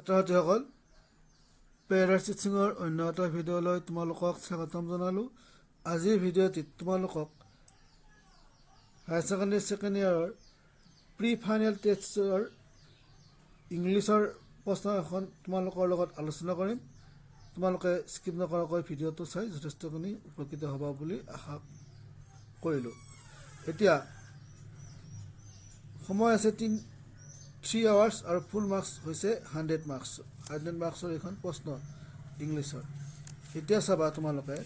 ছাত্ৰছাত্ৰীসকল পেৰাচিচিঙৰ অন্য এটা ভিডিঅ'লৈ তোমালোকক স্বাগতম জনালোঁ। আজিৰ ভিডিঅ'টিত তোমালোকক হায়াৰ ছেকেণ্ডেৰী ছেকেণ্ড ইয়াৰৰ প্ৰি ফাইনেল টেষ্টৰ ইংলিছৰ প্ৰশ্ন এখন তোমালোকৰ লগত আলোচনা কৰিম। তোমালোকে স্কিপ নকৰাকৈ ভিডিঅ'টো চাই যথেষ্টখিনি উপকৃত হ'ব বুলি আশা কৰিলোঁ। এতিয়া সময় আছে 3 hours আৰু ফুল মাৰ্কছ হৈছে 100 marks। 100 marksৰ এইখন প্ৰশ্ন ইংলিছৰ। এতিয়া চাবা তোমালোকে,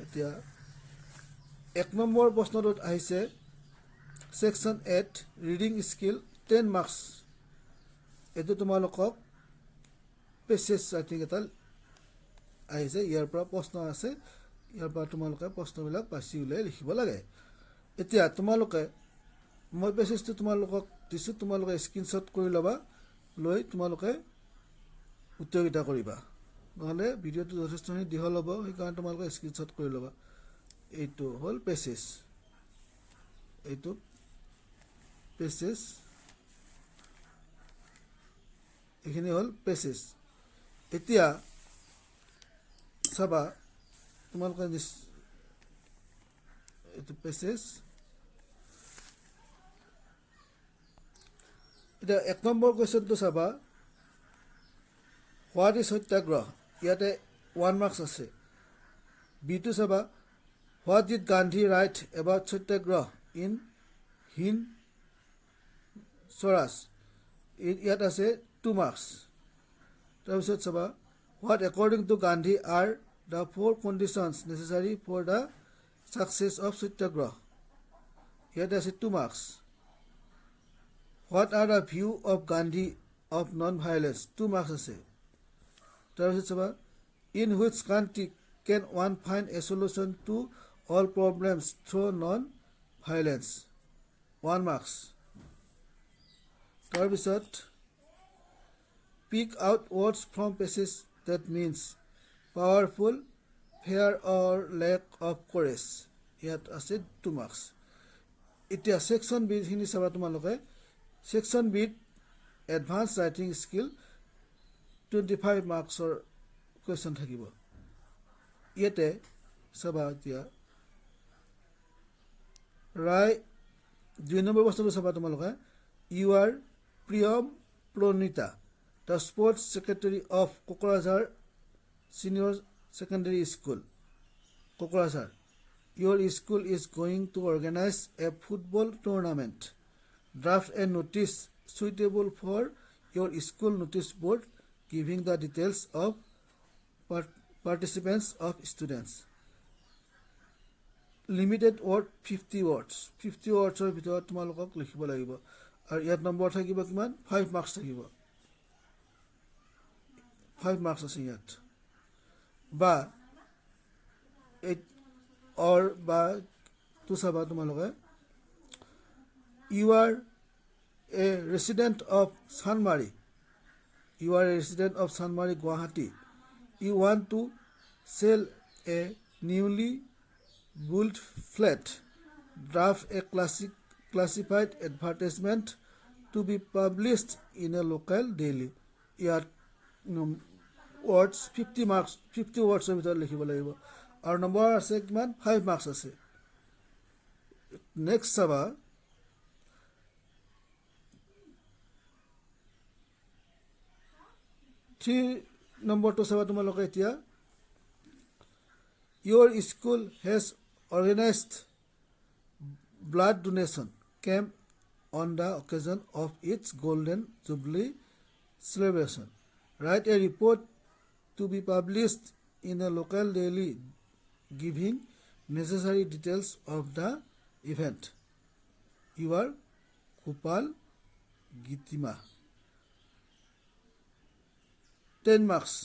এতিয়া 1 নম্বৰ প্ৰশ্নটোত আহিছে ছেকশ্যন 8 ৰিডিং স্কিল 10 marks। এইটো তোমালোকক পেছেজ ৰাইটিং এটা আহিছে, ইয়াৰ পৰা প্ৰশ্ন আছে, ইয়াৰ পৰা তোমালোকে প্ৰশ্নবিলাক বাছি উলিয়াই লিখিব লাগে। এতিয়া তোমালোকে মই পেছেজটো তোমালোকক দিছোঁ, তোমালোকে স্ক্ৰীনশ্বট কৰি ল'বা, লৈ তোমালোকে উত্তৰকেইটা কৰিবা, নহ'লে ভিডিঅ'টো যথেষ্টখিনি দীঘল হ'ব, সেইকাৰণে তোমালোকে স্ক্ৰীনশ্বট কৰি ল'বা। এইটো হ'ল পেছেজ, এইটো পেছেজ, এইখিনি হ'ল পেছেজ। এতিয়া চাবা তোমালোকে এইটো পেছেজ। এতিয়া 1 নম্বৰ কুৱেশ্যনটো চাবা, হোৱাট ইজ সত্যাগ্ৰহ, ইয়াতে 1 marks আছে। বিটো চাবা, what did Gandhi right about satyagraha in Hind Swaraj, ইয়াত আছে 2 marks। তাৰপিছত চাবা, what according to Gandhi are the 4 conditions necessary for the success of সত্যাগ্ৰহ, ইয়াতে আছে 2 marks। What are the view of Gandhi of non-violence, 2 marks আছে। তাৰপিছত চাবা, in which country can one find a solution to all problems through non-violence, 1 marks। তাৰপিছত pick out words from passage that means powerful, fear or lack of courage, ইয়াত আছে 2 marks। এতিয়া section B খিনি চাবা তোমালোকে, ছেকশ্যন বিত advance writing skill 25 marksৰ question থাকিব। ইয়াতে চাবা, এতিয়া 2 নম্বৰ প্ৰশ্নটো চাবা তোমালোকে, you are Priyam Pranita, the sports secretary of Kokrajhar senior secondary school, Kokrajhar. Your school is going to organize a football tournament. Draft a notice suitable for your school notice board giving the details of participants of students. Limited word 50 words, 50 wordsৰ ভিতৰত তোমালোকক লিখিব লাগিব। আৰু ইয়াত number থাকিব কিমান, 5 marks থাকিব, 5 marks আছে ইয়াত। বা বা তো চাবা তোমালোকে, you are a resident of Sanmari, you are a resident of Sanmari, Guwahati. You want to sell a newly built flat. Draft a classified advertisement to be published in a local daily. ইয়াত words 50 marks, 50 wordsৰ ভিতৰত লিখিব লাগিব। আৰু number আছে কিমান, 5 marks আছে। Next চাবা, নম্বৰটো চাবা তোমালোকে এতিয়া, your school has organized blood donation camp on the occasion of its golden jubilee celebration. Write a report to be published in a local daily giving necessary details of the event. You are Gopal Gitima, 10 marks।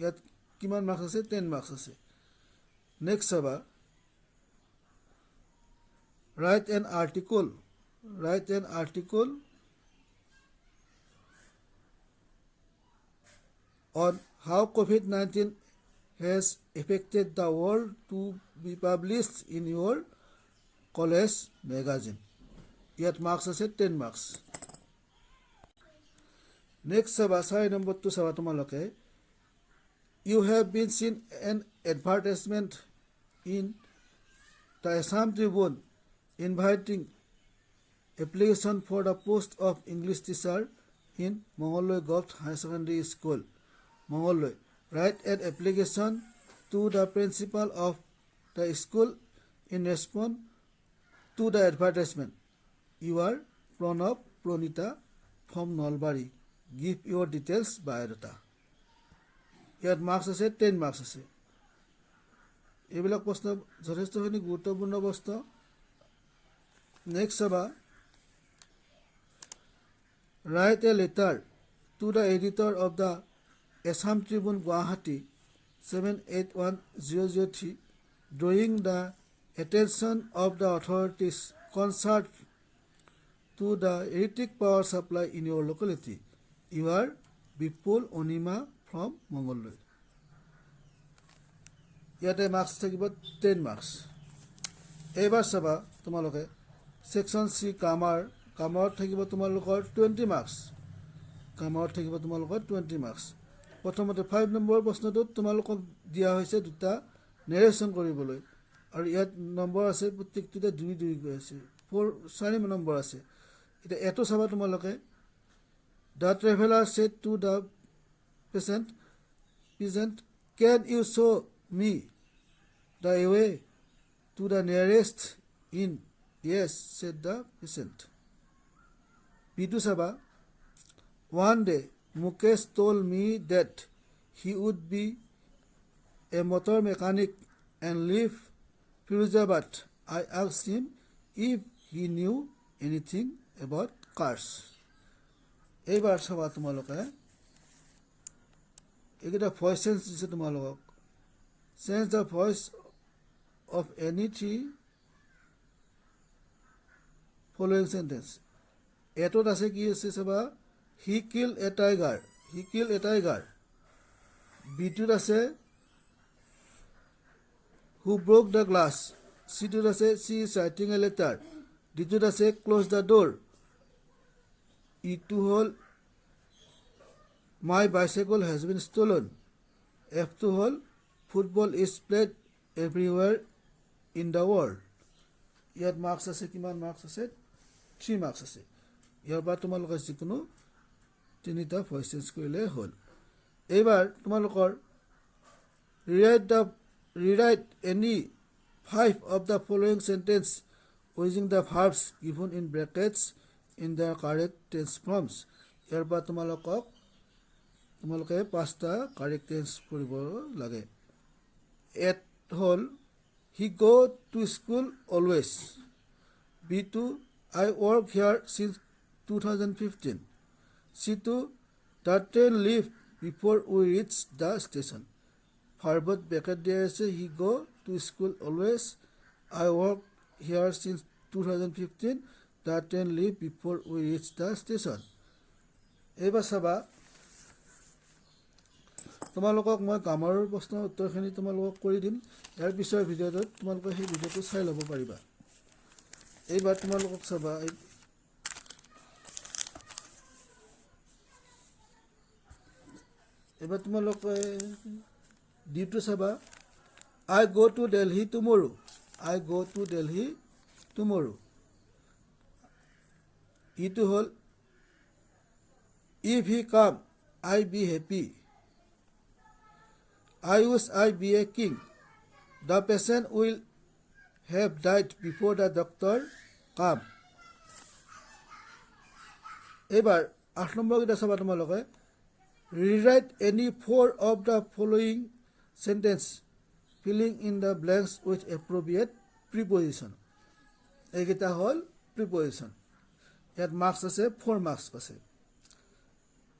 ইয়াত কিমান marks আছে, 10 marks আছে। Next চাবা, write an article on how COVID-19 has affected the world to be published in your college magazine, ইয়াত marks আছে 10 marks। Next চাবা 4 নম্বৰটো চাবা তোমালোকে You have been seen an advertisement in the Assam Tribune inviting application for the post of English teacher in Mongoloi Govt High Secondary School, Mongoloi. Write an application to the principal of the school in response to the advertisement. You are Pranab Pranita from Nalbari. Give your details biodata. ইয়াত marks আছে 10 marks আছে এইবিলাক প্ৰশ্ন যথেষ্টখিনি গুৰুত্বপূৰ্ণ প্ৰশ্ন next চাবা Write a letter to the editor of the Assam Tribune Guwahati 781003 drawing the attention of the authorities concerned to the electric power supply in your locality. You are Bipul Onima from Mongoloi. ইয়াতে marks থাকিব 10 marks এইবাৰ চাবা তোমালোকে section সি কামাৰত থাকিব তোমালোকৰ 20 marks কামাৰত থাকিব তোমালোকৰ 20 marks প্ৰথমতে 5 নম্বৰ প্ৰশ্নটোত তোমালোকক দিয়া হৈছে দুটা নেৰেশ্যন কৰিবলৈ আৰু ইয়াত নম্বৰ আছে প্ৰত্যেকটোতে 2 গৈ আছে 4 নম্বৰ আছে এটা এটো চাবা তোমালোকে The traveler said to the peasant, can you show me the way to the nearest inn? Yes, said the peasant. Pitu Saba, one day Mukesh told me that he would be a motor mechanic and live Firozabad. I asked him if he knew anything about cars. এইবাৰ চাবা তোমালোকে এইকেইটা voice change দিছে তোমালোকক change the voice of any three following sentence এটোত আছে কি আছে চাবা হি কিল এ টাইগাৰ বিটোত আছে হু ব্ৰোক দ্য গ্লাছ সিটোত আছে সি ইজ ৰাইটিং এ লেটাৰ ডিটোত আছে ক্লোজ দ্য ডোৰ ইটো হল My bicycle has been stolen. F2 hole, football is played everywhere in the world. ইয়াত মাৰ্কছ আছে কিমান মাৰ্কছ আছে 3 মাৰ্কছ আছে ইয়াৰ পৰা তোমালোকৰ যিকোনো তিনিটা ভয়েস চেঞ্জ কৰিলে হ'ল এইবাৰ তোমালোকৰ rewrite any 5 of the following sentence using the verbs given in brackets in their correct tense forms ইয়াৰ পৰা তোমালোকে 5টা কাৰেক্ট টেন্স কৰিব লাগে at hall he go to school always B2 I work here since 2015 C2 the train leave before we reach the station ভাৰ্বত bracket দিয়া আছে he go to school always I work here since 2015 the train leave before we reach the station এইবাৰ চাবা তোমালোকক মই কামাৰৰ প্ৰশ্নৰ উত্তৰখিনি তোমালোকক কৰি দিম ইয়াৰ পিছৰ ভিডিঅ'টোত তোমালোকে সেই ভিডিঅ'টো চাই ল'ব পাৰিবা এইবাৰ তোমালোকক চাবা এইবাৰ তোমালোকে ডিটো চাবা I go to Delhi tomorrow ইটো হল if he come I be happy I wish I be a king. The patient will have died before the doctor come. এবাৰ 8 নম্বৰ কিটা চাবা তোমালোকে rewrite any 4 of the following sentence filling in the blanks with appropriate preposition এইকেইটা হল preposition ইয়াত marks আছে 4 marks আছে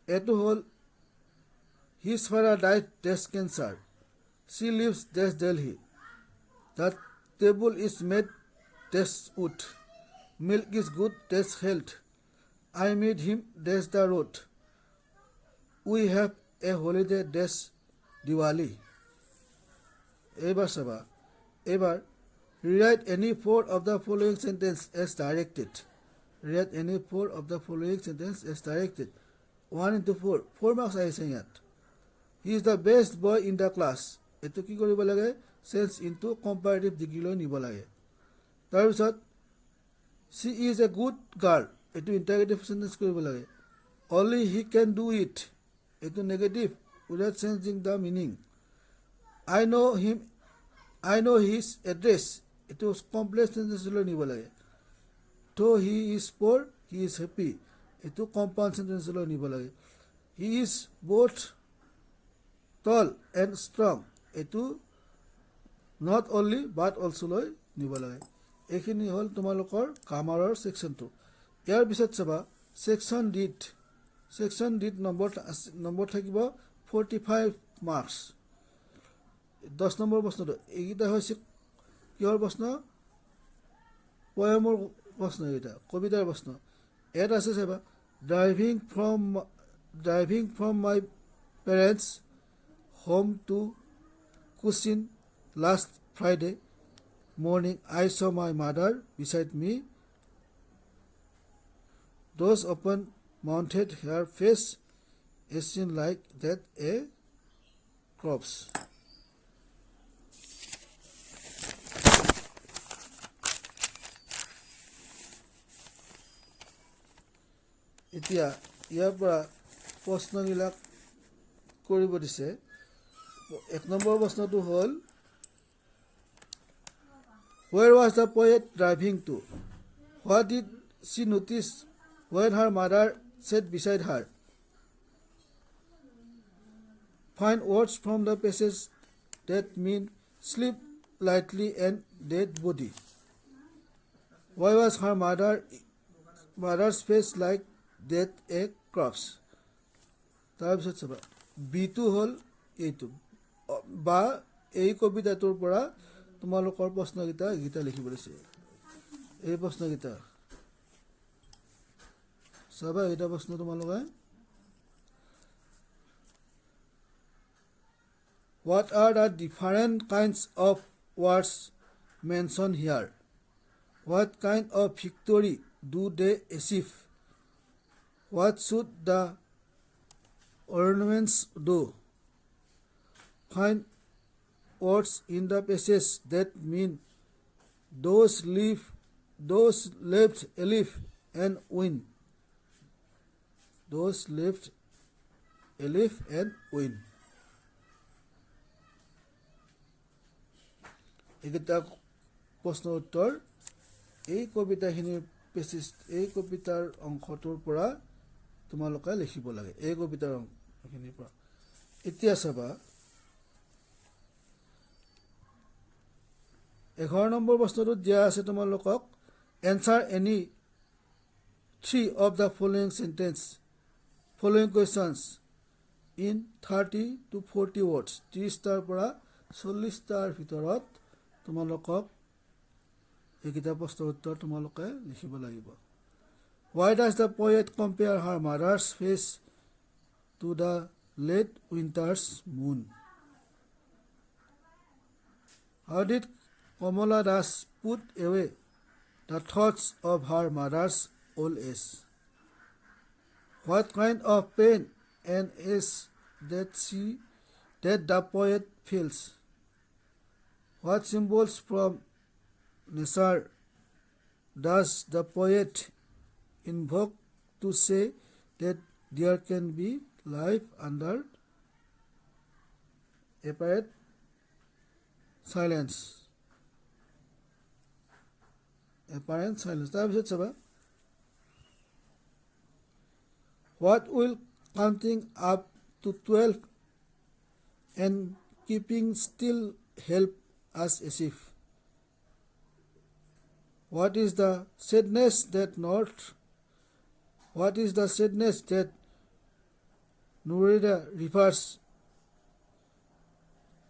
এটো হল His father died breast cancer. She lives dash Delhi. The table is made dash wood. Milk is good dash health. I meet him dash the road. We have a holiday dash Diwali. Ever rewrite any 4 of the following sentence as directed. Rewrite any 4 of the following sentence as directed. 1 into 4 4 marks আহিছে ইয়াত he is the best boy in the class এটো কি কৰিব লাগে change into comparative degree লৈ নিব লাগে তাৰ পিছত she is a good girl এটো ইন্টাৰগেটিভ সেন্টেন্স কৰিব লাগে only he can do it এটো negative without changing the meaning I know his address এটো কমপ্লেক্স সেন্টেন্স লৈ নিব লাগে though he is poor he is happy এটো কম্পাউণ্ড সেন্টেন্স লৈ নিব লাগে he is both tall and strong এটো not only but also লৈ নিব লাগে এইখিনি হল তোমালোকৰ গ্ৰামাৰৰ সেকশনটো ইয়াৰ পিছত চাবা সেকশন ডিট নম্বৰ থাকিব 45 মাৰ্কস 10 নম্বৰ প্ৰশ্নটো এইটা হৈছে কিহৰ প্ৰশ্ন পয়েমৰ প্ৰশ্ন এটা কবিতাৰ প্ৰশ্ন এটা আছে চাবা driving from my parents home to Cochin last Friday morning I saw my mother beside me those open mounted her face is seen like that a corpse এতিয়া ইয়াৰ পৰা প্ৰশ্নবিলাক কৰিব দিছে এক নম্বৰ প্ৰশ্নটো হ'ল where was the poet driving to what did she notice when her mother sat beside her find words from the passage that mean sleep lightly and dead body why was her mother's face like that a corpse তাৰপিছত চাবা বিটো হল এইটো বা এই কবিতাটোৰ পৰা তোমালোকৰ প্ৰশ্নগীতা লিখিব দিছে এই প্ৰশ্নগীতা চাবা এটা প্ৰশ্ন তোমালোকে what are the different kinds of words mentioned here what kind of victory do they achieve what should the ornaments do find words in the passage that mean those left alif and win those left alif and win এইটা প্ৰশ্ন উত্তৰ এই কবিতাখিনিৰ passage এই কবিতাৰ অংশটোৰ পৰা তোমালোকে লিখিব লাগে এই কবিতাৰ অংশখিনিৰ পৰা এতিয়া চাবা 11 নম্বৰ প্ৰশ্নটোত দিয়া আছে তোমালোকক answer any 3 of the following questions in 30 to 40 words 30 টাৰ পৰা 40 টাৰ ভিতৰত তোমালোকক এইকেইটা প্ৰশ্নৰ উত্তৰ তোমালোকে লিখিব লাগিব why does the poet compare her mother's face to the late winter's moon how did Kamala Das put away the thoughts of her mother's old age what kind of pain and ache that the poet feels what symbols from nature does the poet invoke to say that there can be life under apparent silence তাৰপিছত চাবা what will counting up to 12 and keeping still help us achieve what is the sadness that Nurida refers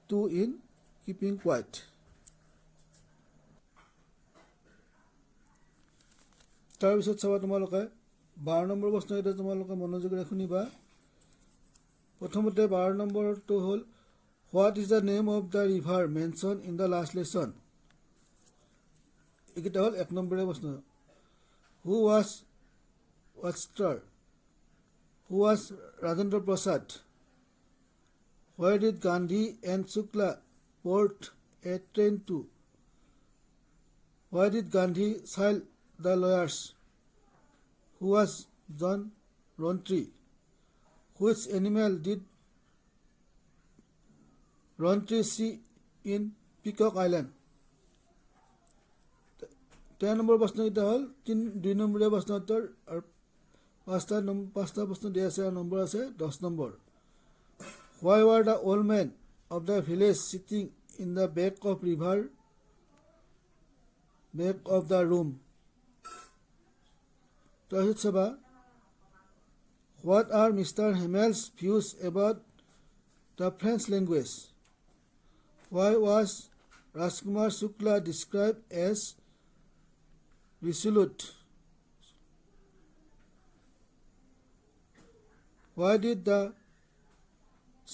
to in keeping quiet তাৰপিছত চাবা তোমালোকে 12 number প্ৰশ্ন এটা তোমালোকে মনোযোগৰে শুনিবা প্ৰথমতে 12 নম্বৰটো হ'ল what is the name of the river mentioned in the last lesson এইটা হল 1 নম্বৰৰ প্ৰশ্ন who was Who was Rajendra Prasad? Where did Gandhi and Shukla board a train to? Why did Gandhi sell the lawyers? Who was John Rountree? Which animal did Rountree see in Peacock Island? 10 number প্ৰশ্ন এটা হ'ল 2 নম্বৰীয়া প্ৰশ্ন উত্তৰ আৰু 5টা প্ৰশ্ন দিয়া আছে আৰু নম্বৰ আছে 10 number Why were the old men of the village sitting in the back of the room? তাৰপিছত চাবা What are Mr. Hammel's views about the French language? Why was Rajkumar Shukla described as resolute? Why did the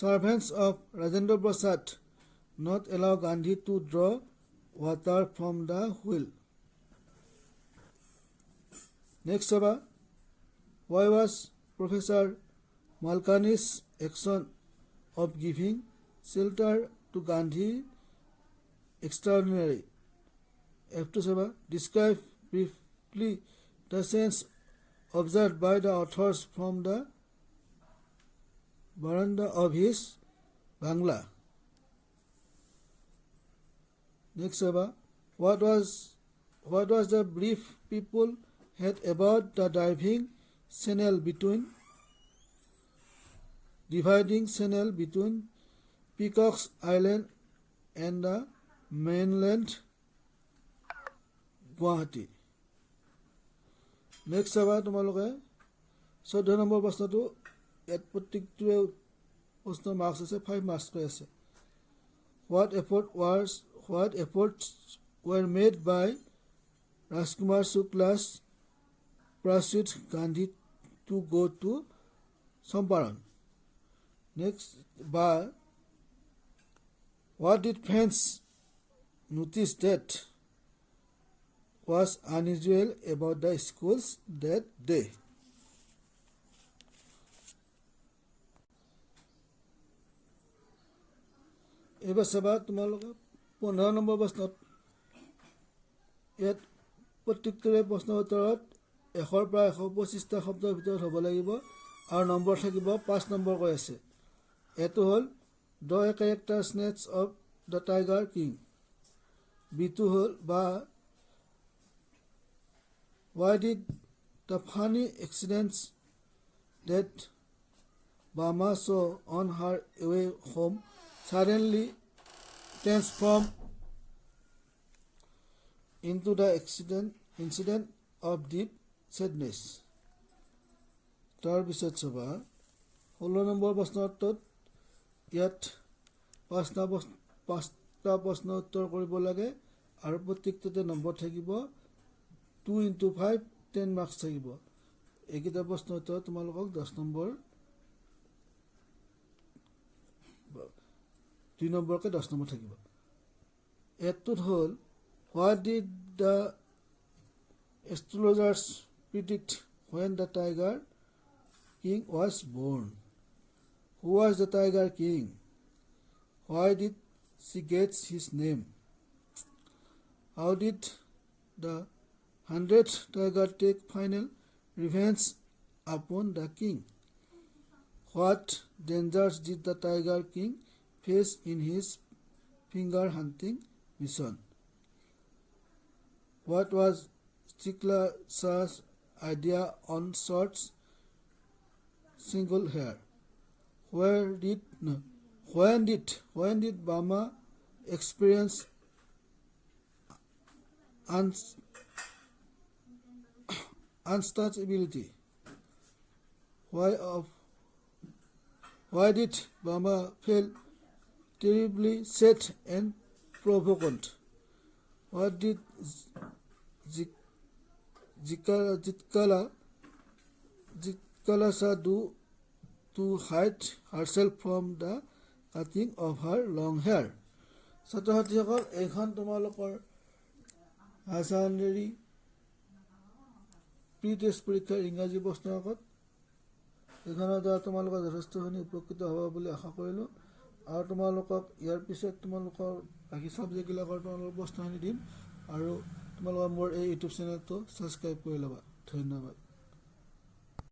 servants of Rajendra Prasad not allow Gandhi to draw water from the wheel? Next, why was Professor Malkani's action of giving shelter to Gandhi extraordinary? F2 describe briefly the sense observed by the authors from the veranda of his Bangla. Next, what was the brief people had about the dividing channel between Peacock's Island and the mainland Guwahati. Next, তোমালোকে 14 number প্ৰশ্নটো ইয়াত প্ৰত্যেকটোৱে প্ৰশ্ন marks আছে 5 marks কৈ আছে What efforts were made by Rajkumar Shukla's pursued Gandhi to go to Champaran? Next, what did fans notice that was unusual about the schools that day? এবাৰ চাবা তোমালোকে 15 নম্বৰ প্ৰশ্নত ইয়াত প্ৰত্যেকটোৰে প্ৰশ্ন উত্তৰত 100 পৰা 125টা শব্দৰ ভিতৰত হ'ব লাগিব আৰু নম্বৰ থাকিব 5 নম্বৰ কৈ আছে এটো হ'ল the character snatch of the Tiger King বিটো হ'ল বা why did the funny accidents that Bama saw on her way home suddenly transform into the incident of deep sadness. তাৰপিছত চাবা 16 নম্বৰ প্ৰশ্নটোত ইয়াত 5টা প্ৰশ্ন উত্তৰ কৰিব লাগে আৰু প্ৰত্যেকটোতে নম্বৰ থাকিব 2 into 5 10 মাৰ্কছ থাকিব এইকেইটা প্ৰশ্ন উত্তৰ তোমালোকক 10 নম্বৰ 2 নম্বৰকে 10 নম্বৰ থাকিব এটোত হ'ল What did the astrologers predict when the Tiger King was born? Who was the Tiger King? Why did she get his name? How did the 100th Tiger take final revenge upon the king? What dangers did the Tiger King face in his finger hunting mission? What was Shukla Shah's idea on short single hair? When did Bama experience unstability? Why did Bama feel terribly sad and provoked? What did Jitkala Shah do to hide herself from the cutting of her long hair? ছাত্ৰ-ছাত্ৰীসকল এইখন তোমালোকৰ higher pre test পৰীক্ষাৰ ইংৰাজী প্ৰশ্ন কাকত এইখনৰ দ্বাৰা তোমালোকৰ যথেষ্টখিনি উপকৃত হ'ব বুলি আশা কৰিলোঁ আৰু তোমালোকক ইয়াৰ পিছত তোমালোকৰ বাকী ছাবজেক্টবিলাকৰ তোমালোকৰ প্ৰশ্নখিনি দিম আৰু তোমালোকৰ মোৰ এই ইউটিউব চেনেলটো ছাবস্ক্ৰাইব কৰি ল'বা ধন্যবাদ